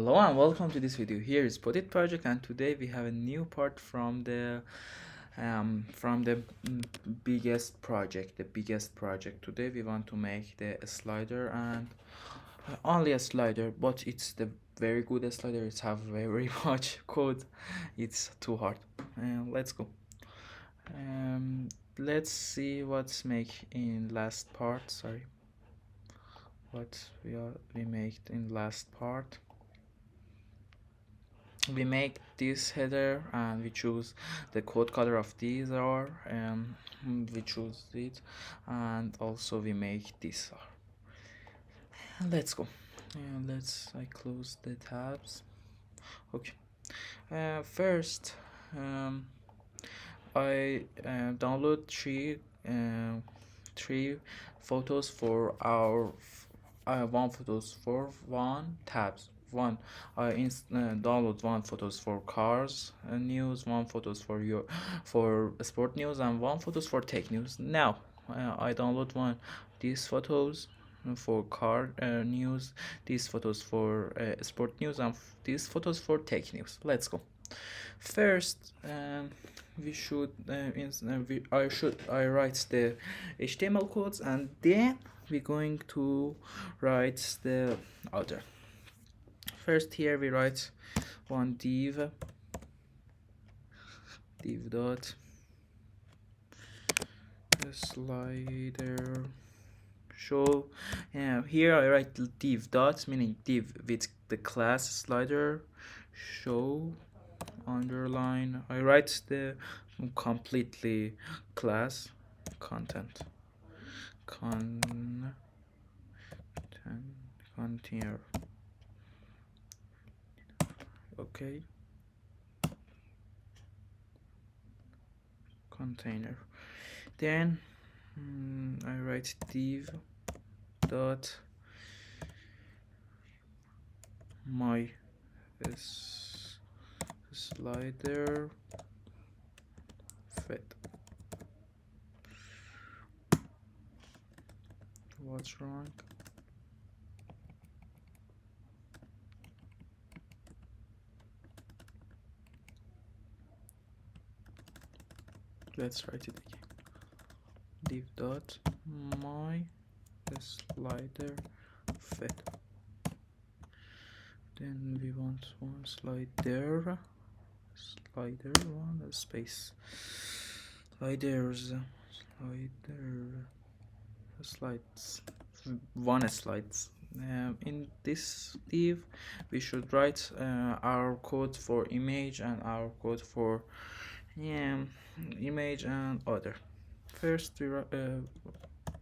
Hello and welcome to this video. Here is Potit Project, and today we have a new part from the biggest project. The biggest project. Today we want to make the slider, and only a slider, but it's the very good slider. It's have very much code. It's too hard. Let's go. Um, let's see what's make in last part. Sorry, what we made in last part. We make this header and we choose the code color of these are, we choose it, and also we make this are. Let's go. I close the tabs. Okay. First, I download three photos for our one photos for one tabs. One, download one photos for cars news, one photos for your for sport news, and one photos for tech news. Now I download one these photos for car news, these photos for sport news, and these photos for tech news. Let's go. First, we should I write the HTML codes, and then we're going to write the other. First, here we write one div dot slider show. Here I write div dot, meaning div with the class slider show underline. I write the completely class content container. Okay, container. Then I write div dot my slider fit. What's wrong? Let's write it again. Div dot my slider fit. Then we want one slider one space slides one slides. In this div we should write our code for image and our code for image and other. First we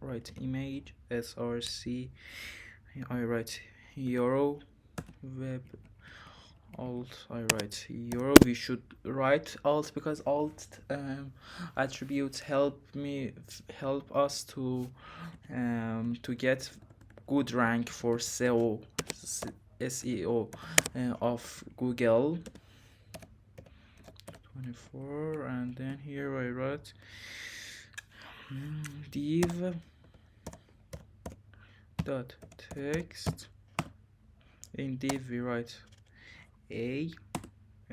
write image src. I write euro web alt. I write euro. We should write alt because alt attributes help us to get good rank for SEO of Google 24. And then here I write div dot text. In div we write a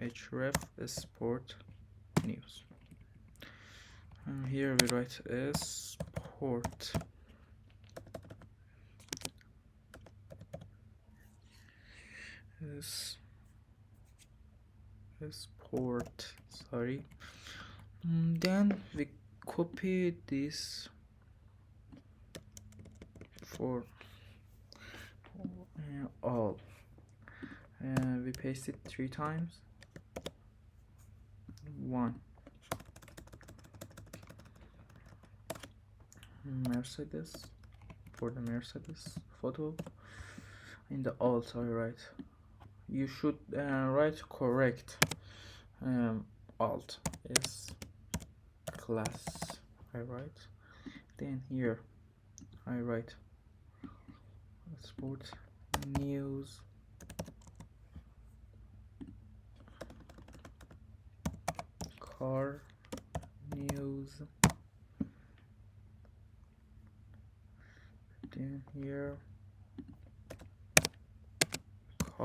href sport news. And here we write sport. Sport, sorry. Then we copy this for all. We paste it 3 times. 1 Mercedes, for the Mercedes photo. In the alt I write, you should write correct alt is class. I write, then here I write sport news car news. Then here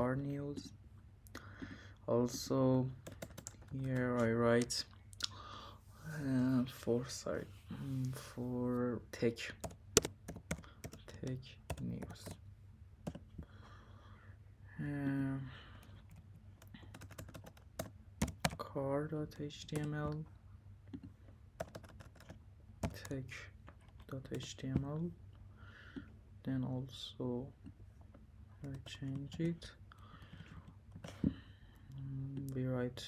car news. Also here I write for tech news. Car.html, tech.html. Then also I change it. We write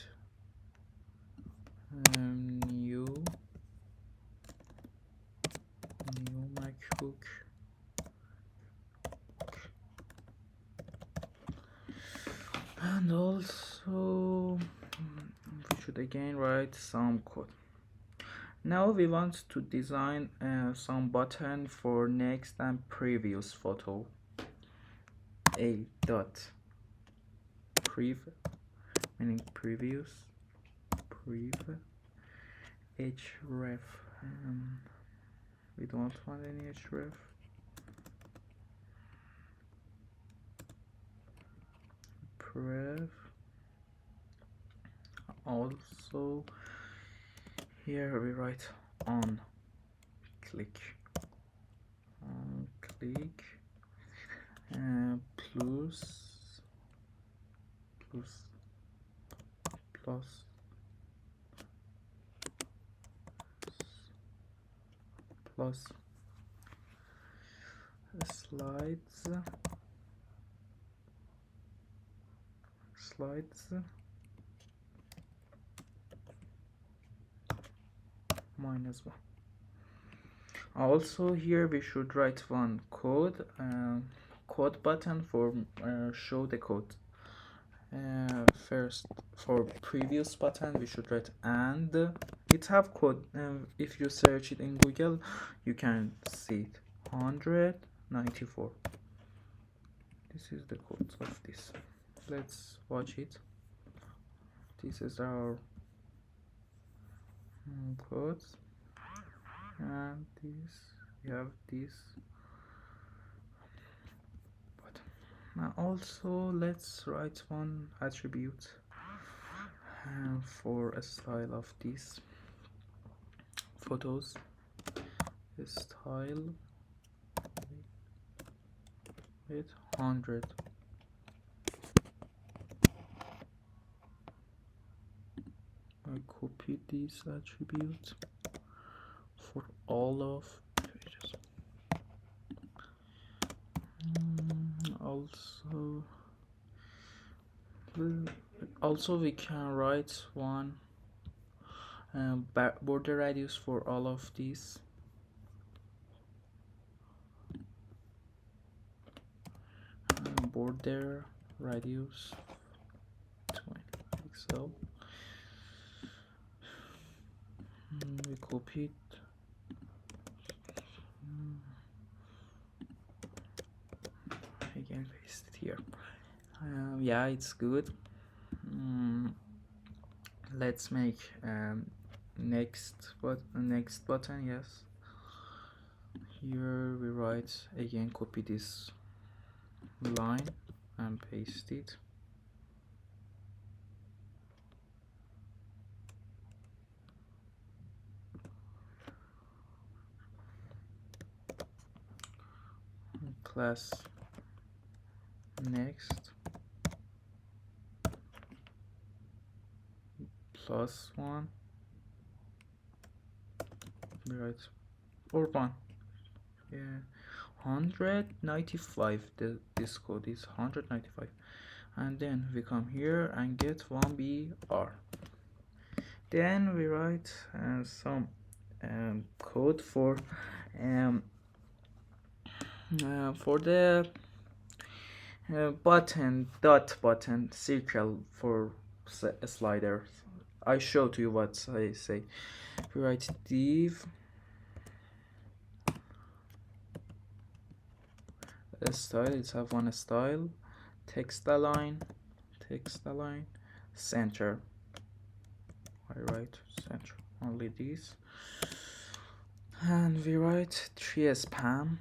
new MacBook. And also we should again write some code. Now we want to design some button for next and previous photo. A dot prev, meaning previous, href. We don't want any href. Prev. Also here we write on click plus slides -1. Also here we should write one code button for show the code. First for previous button we should write and it have code. If you search it in Google you can see it. 194. This is the code of this. Let's watch it. This is our code, and we have this. But now also let's write one attribute for a style of these photos. Style with 100. I copy this attribute for all of pages. Also we can write one border radius for all of these. Border radius 20 pixel. We copy it. Again paste it here. Yeah, it's good. Let's make next button. Yes, here we write again, copy this line and paste it. Class next +1. Right, or 1. Yeah, 195. This code is 195, and then we come here and get 1BR. Then we write some code for the button circle for sliders. I showed you what I say. We write div style. It's have one style, text align, center. I write center, only this. And we write 3 spam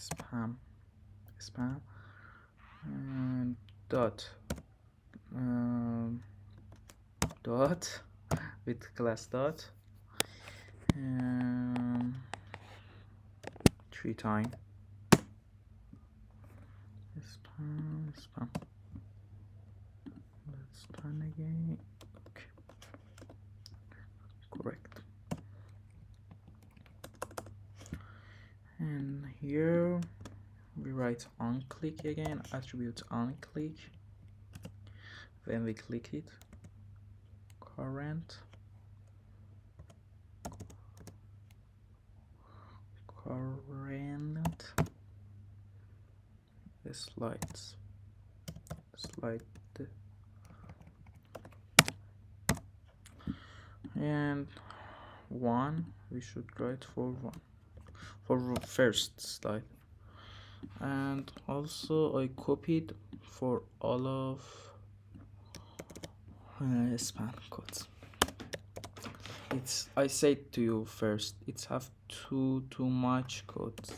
spam and dot um, dot with class dot 3 times spam. Let's spam again. Okay, correct. And here we write on click again, attribute on click. When we click it, current slide and one we should write for first slide, and also I copied for all of span codes. I said to you first, it's have too much codes.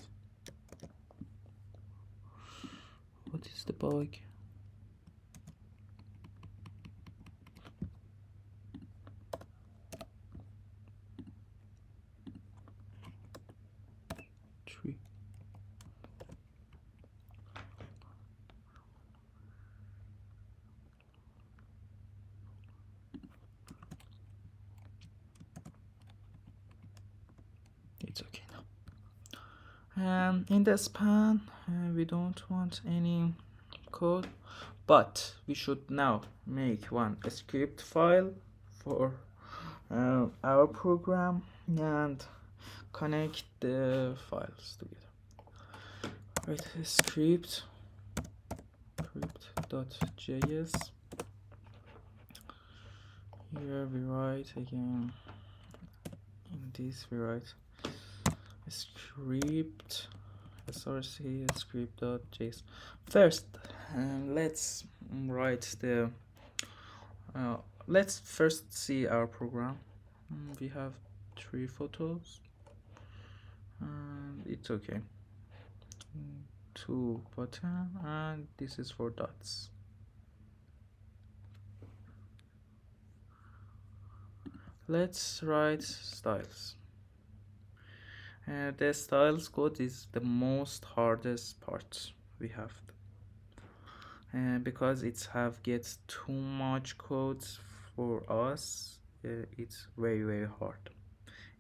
What is the bug? Three. It's okay now. And in the span, we don't want any code, but we should now make a script file for our program and connect the files together. Write a script.js. Here we write again, in this we write a script src script.js. First let's write the let's first see our program. We have 3 photos and it's okay, 2 button, and this is for dots. Let's write styles. The styles code is the most hardest part we have, because it's gets too much codes for us. It's very hard.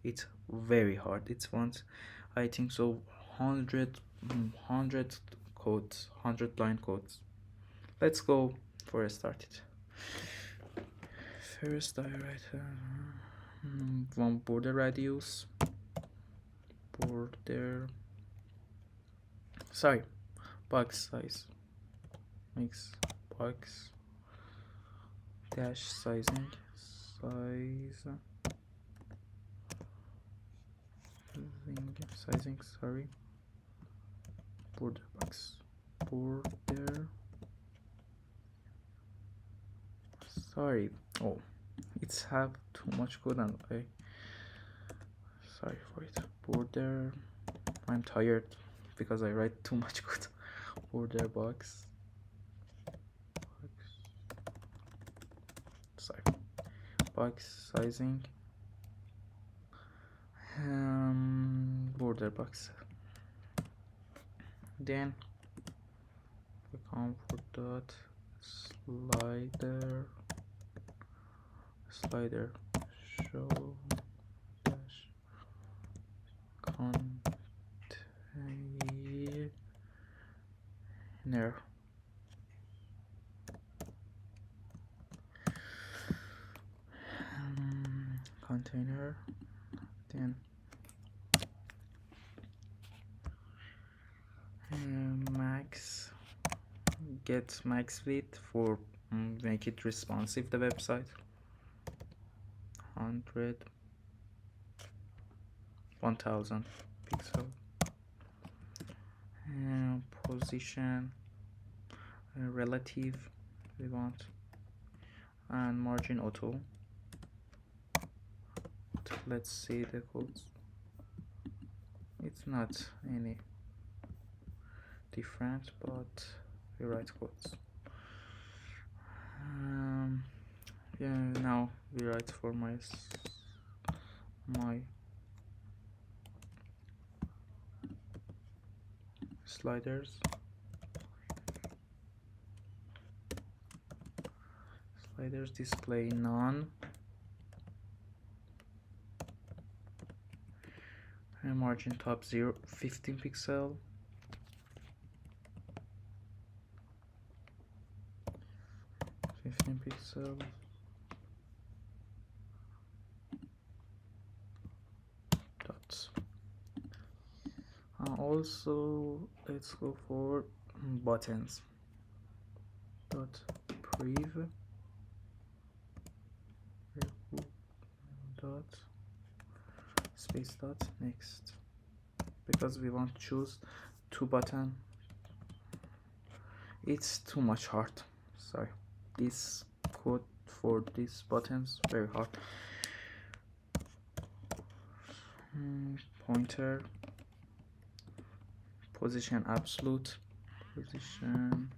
It's very hard. It's once, I think so, 100 codes, 100 line codes. Let's go for a start it. First I write one border radius, box size, makes box dash sizing sorry, border box, sorry, oh, it's have too much code and sorry for it. Border, I'm tired because I write too much code. Border box, sorry, box sizing, border box. Then we come for dot slider show dash container. Container, then get max width for make it responsive, the website 1000 pixel, position relative we want, and margin auto. Let's see the codes. It's not any different, but we write codes. Yeah, now we write for my sliders. Sliders display none. And margin top 15 pixel. 15 pixels. Dots. Also, let's go for buttons. Dot priv. Dot space dot next, because we want to choose 2 button. It's too much hard, sorry. This code for these buttons very hard. Pointer, position absolute, position.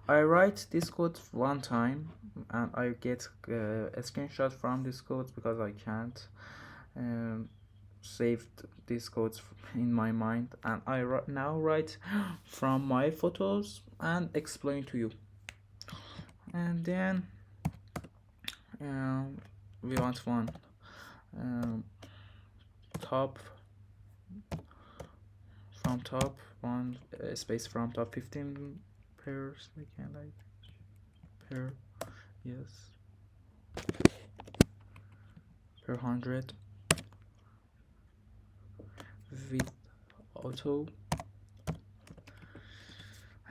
I write this code one time and I get a screenshot from this code because I can't save these codes in my mind, and I now write from my photos and explain to you. And then we want one top, from top, one space from top 15 pairs again, like pair, yes, per 100 with auto.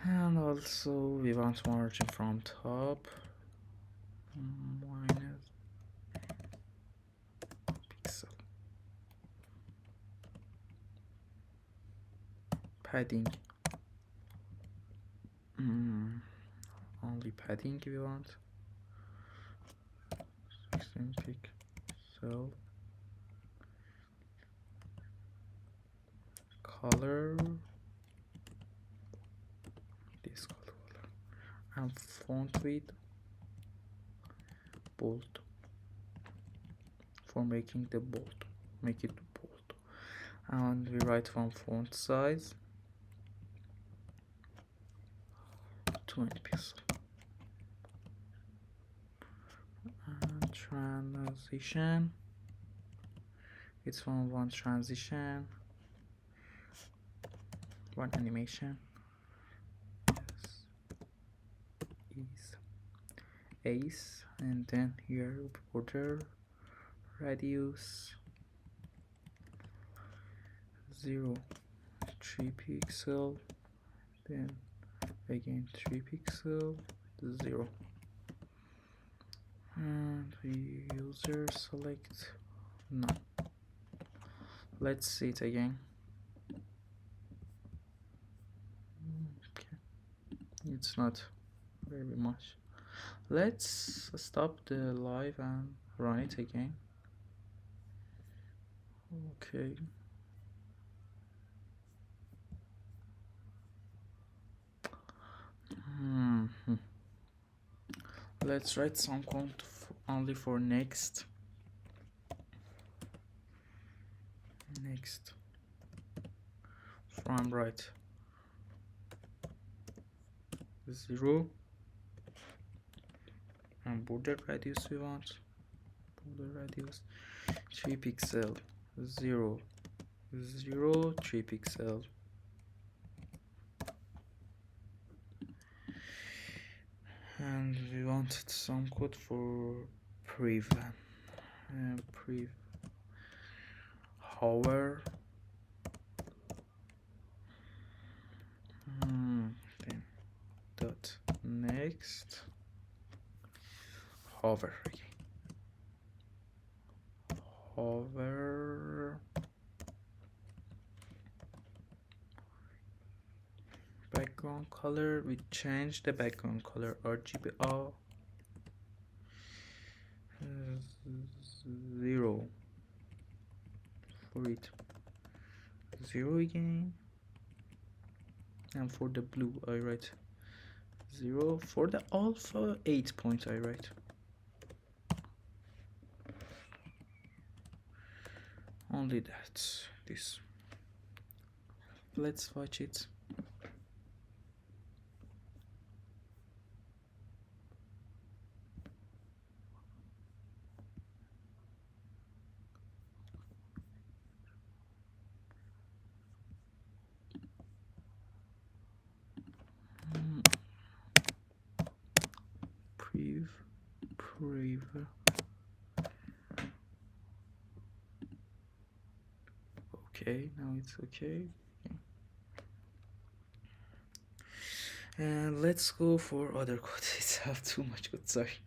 And also we want margin from top minus pixel. Padding, only padding we want, 16 pixel. Color, this color, and font width bold, for making the bold, make it bold. And we write one font size 20 pixel. And transition, it's one transition, one animation, yes, is ace, and then here border radius 0, 3 pixel, then again 3 pixel, 0. And we user select no. Let's see it again. Okay, it's not very much. Let's stop the live and run it again. Okay. Let's write some code only for next from right 0, and border radius we want border radius 3 pixel, 0, 0, 3 pixel. And we wanted some code for priv, hover, then dot next, hover again, hover, background color, we change the background color RGB 0 for it, 0 again, and for the blue I write 0. For the alpha 8 point I write. Only that. This. Let's watch it. Prev. Okay, now it's okay. And let's go for other code. It's have too much code, sorry.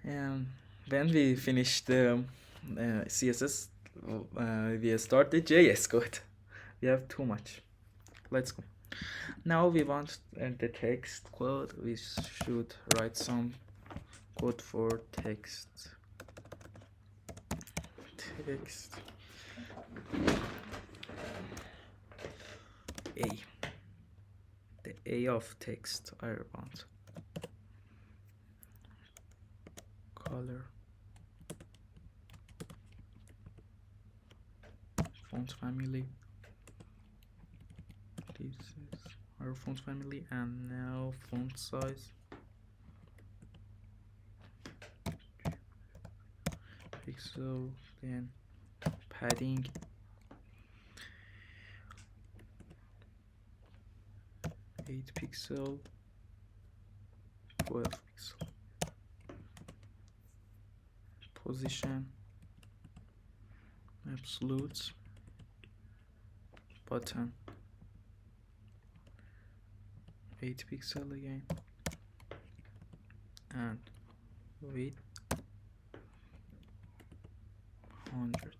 And when we finish the CSS, we start the JS code. We have too much. Let's go. Now we want the text code. We should write some code for text. A. The A of text I want. Color. Font family. This is our font family, and now font size. Pixel, then padding. 8 pixel, 12 pixel. Position, absolute, button, 8 pixel again, and width 100.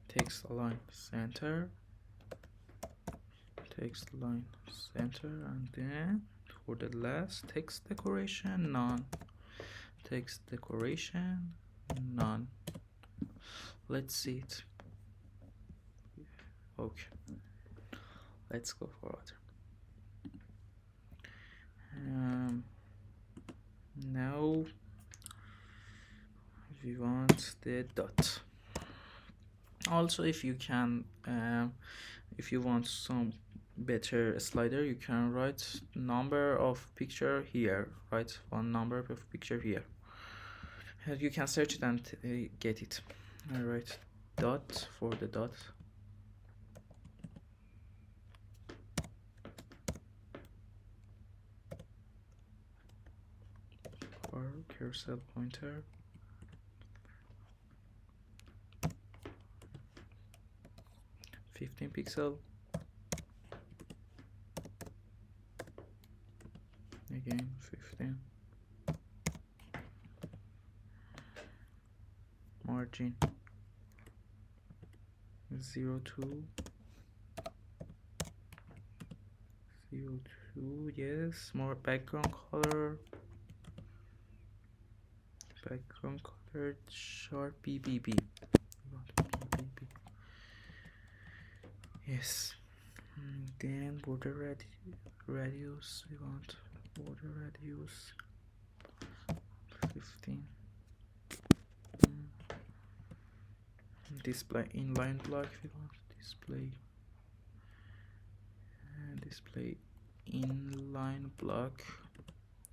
Text align center, text line center, and then for the last text decoration none. Text decoration none. Let's see it. Okay, let's go for other. Now we want the dot. Also, if you can, if you want some better slider, you can write number of picture here. Write one number of picture here. You can search it and get it. I write dot for the dot. Or carousel pointer. $15 pixel. Again 15. Margin 02. 02. Yes. More background color. Background color sharp BBB. Yes. Then border radius. We want border radius 15. Display inline block. We want display inline block,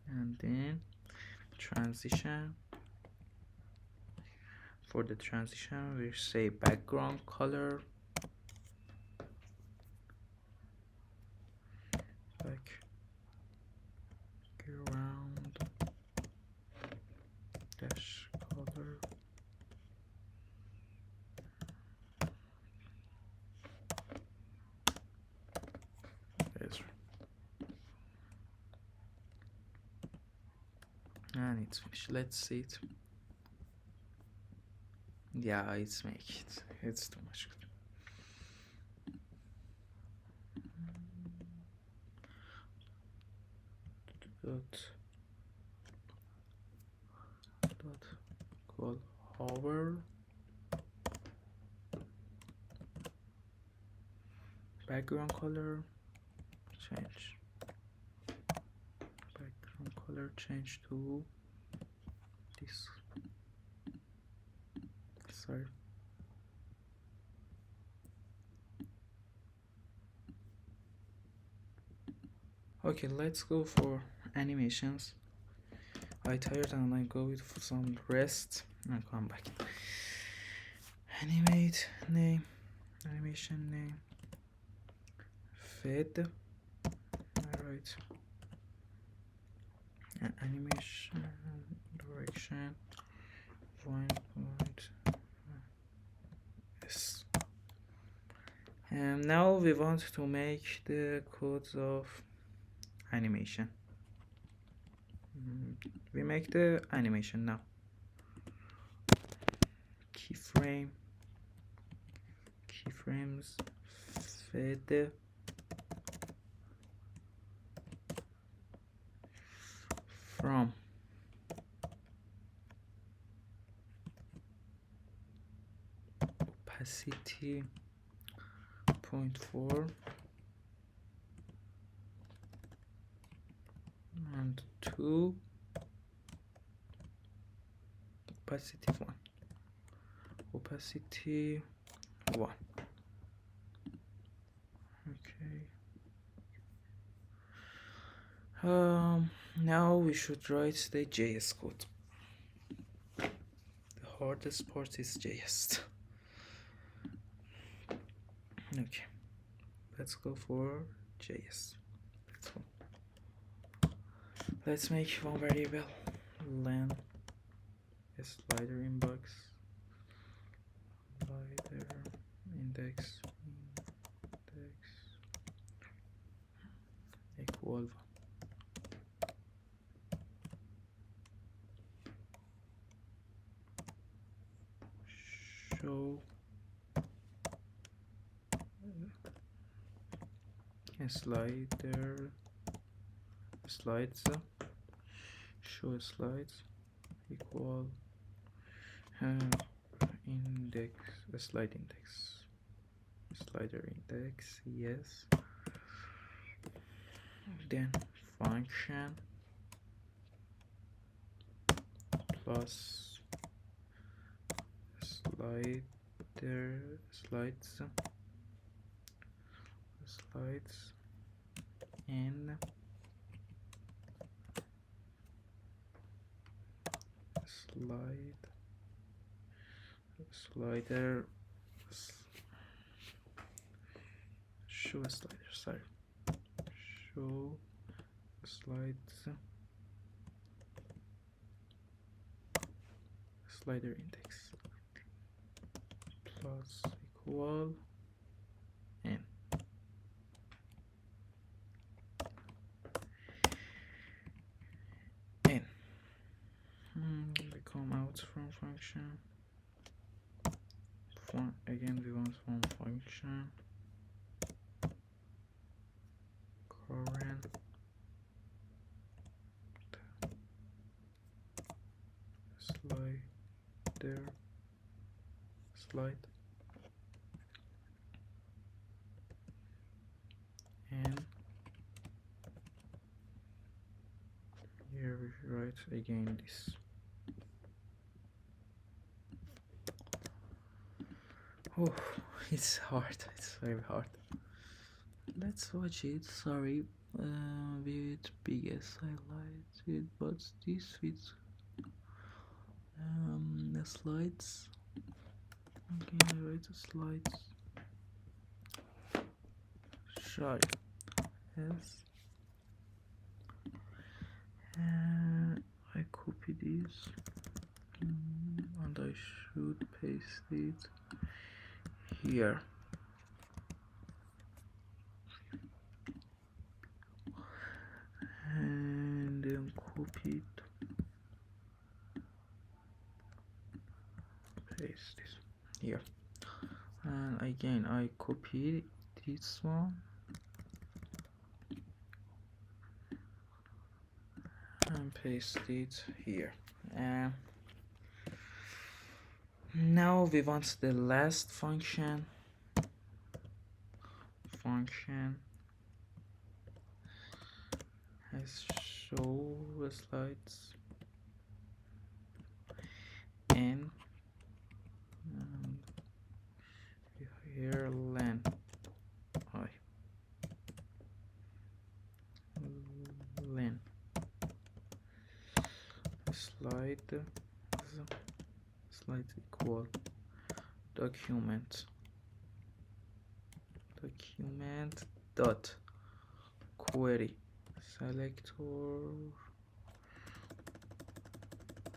and then transition. For the transition, we say background color. Background dash color. And it's finished. Let's see it. Yeah, it's make it. It's too much. Dot call hover background color, change background color, change to this. Sorry. Okay, let's go for animations. I tired and I go with some rest and come back. Animate name, animation name, fed. Alright. Animation direction 1. Yes. And now we want to make the codes of animation. We make the animation now. Keyframes, fed from opacity 0.4 and 2 opacity 1. Opacity 1. Okay. Now we should write the JS code. The hardest part is JS. Okay, let's go for JS. Let's go. Let's make one variable len slider inbox slider index equal show slider slides show slides equal index slide index slider index, yes. Then function plus slides and slider show slider, sorry, show slides slider index plus equal n. We come out from function. Again we want from function current slide and here we write again this. Oh, it's hard, it's very hard. Let's watch it, sorry, with biggest highlighted, but this with the slides. Okay, I write the slides. Sorry. Yes. I copy this and I should paste it here. And then copy it, paste this here, and again I copy this one and paste it here. And now we want the last function function has show slides and here len I len slide equal document dot query selector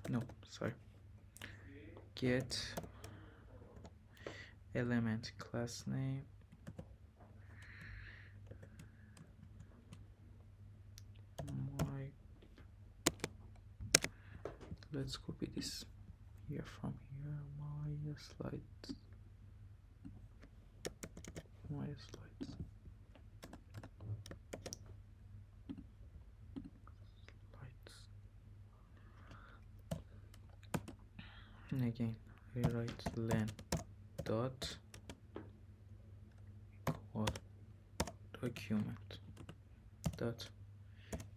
no sorry get element class name my let's copy this here from here my slides and again I write len dot equal document dot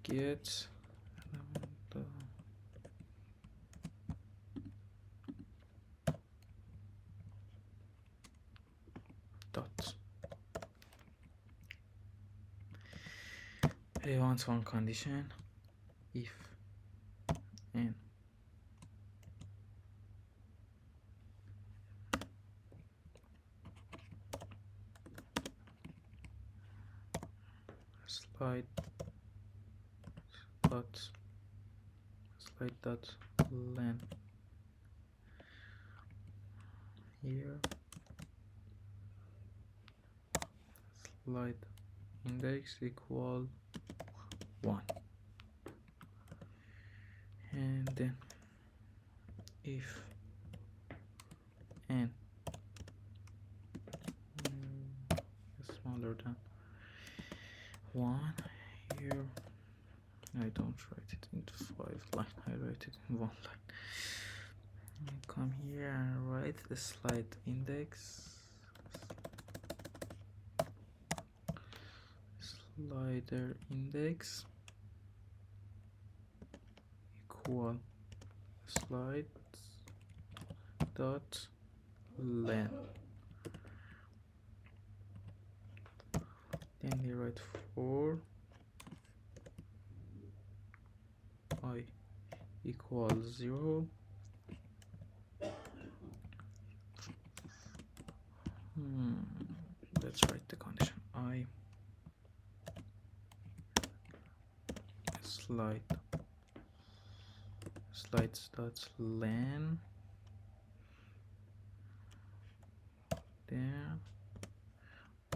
get element dot I want one condition if n slide dot len here slide index equal 1 and then if n smaller than 1 here I don't write it into 5 line, I write it in 1 line. I come here and write the slide index slider index equal slides dot len then we write for I equals 0 let's write the condition I slides dot len there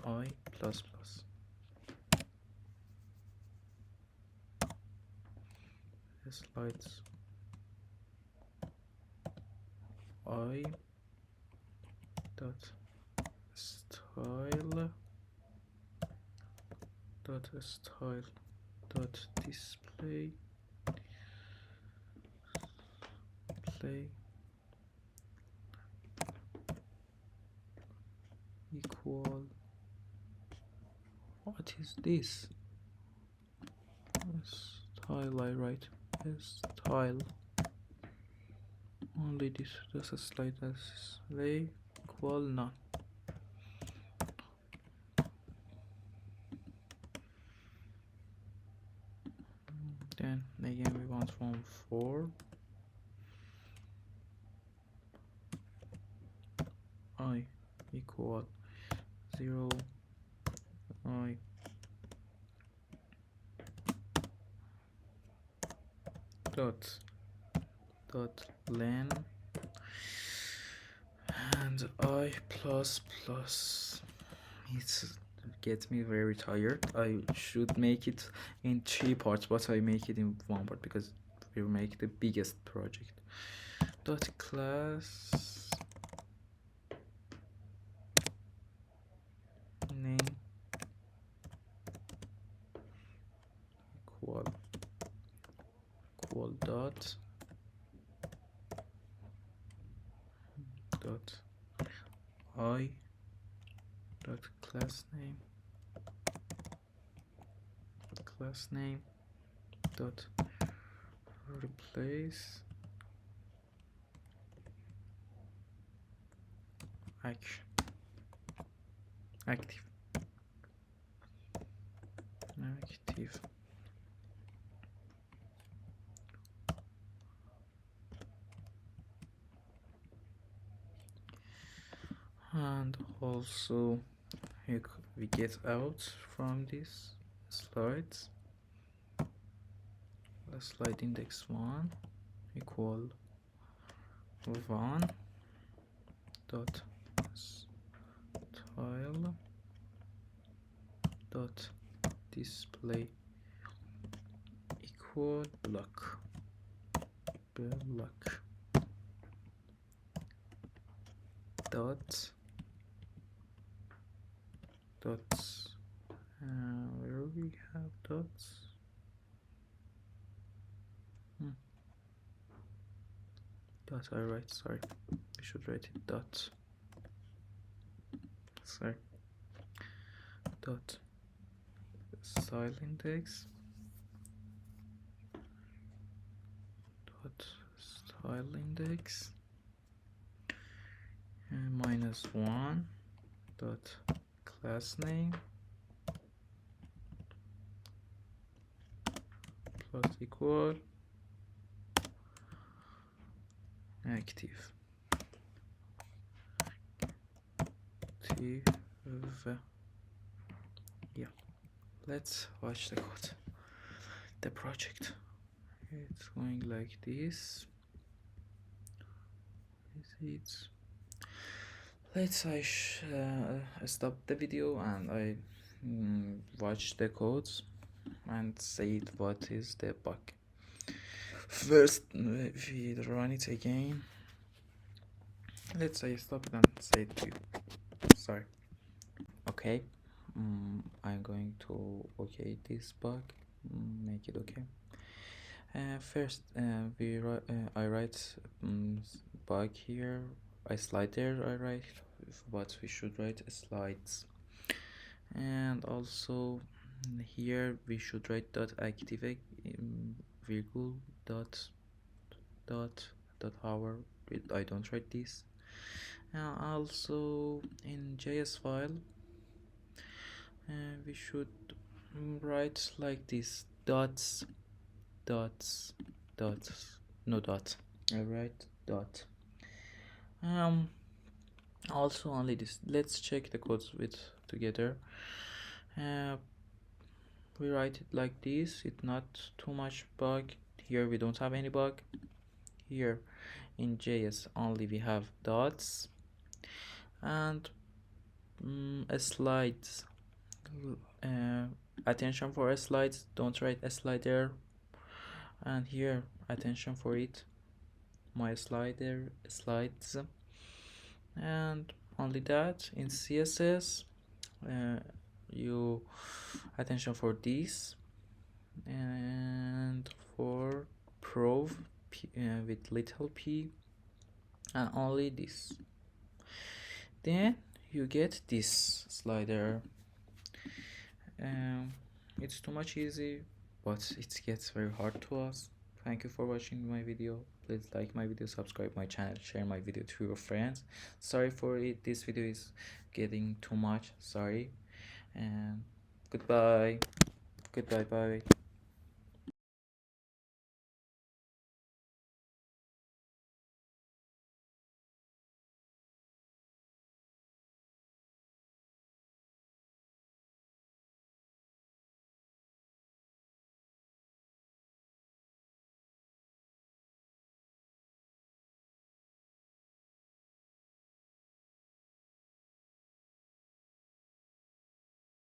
I plus plus slides I dot style dot display equal what is this style I write style only this just a slide as they equal none then again we want from 4 I equal 0 I dot len and I plus plus it gets me very tired. I should make it in 3 parts but I make it in 1 part because we make the biggest project dot class name equal dot I dot class name class name dot replace action active and also we get out from this slides slide index 1 equal 1 dot style dot display equal block dot dots where we have dots dot I write, sorry, we should write it dot, sorry, dot style index dot style index and -1 dot class name plus equal active yeah, let's watch the code, the project. It's going like this. Let's stop the video and I watch the codes and say what is the bug. First we run it again. Let's say stop it and say it to you. Sorry. Okay, I'm going to okay this bug, make it okay. First I write bug here, I slide there, I write, but we should write slides, and also here we should write dot activate virgule dot hour. I don't write this. Also in JS file we should write like this, dots no dot, I write dot. Also only this. Let's check the codes with together. We write it like this, it's not too much bug. Here we don't have any bug. Here in JS only we have dots and slides. Attention for slides, don't write a slider, and here attention for it, my slider slides, and only that. In CSS you attention for this, and for prov with little p, and only this. Then you get this slider. It's too much easy, but it gets very hard to us. Thank you for watching my video. Please like my video, subscribe my channel, share my video to your friends. Sorry for it, this video is getting too much, sorry, and goodbye bye.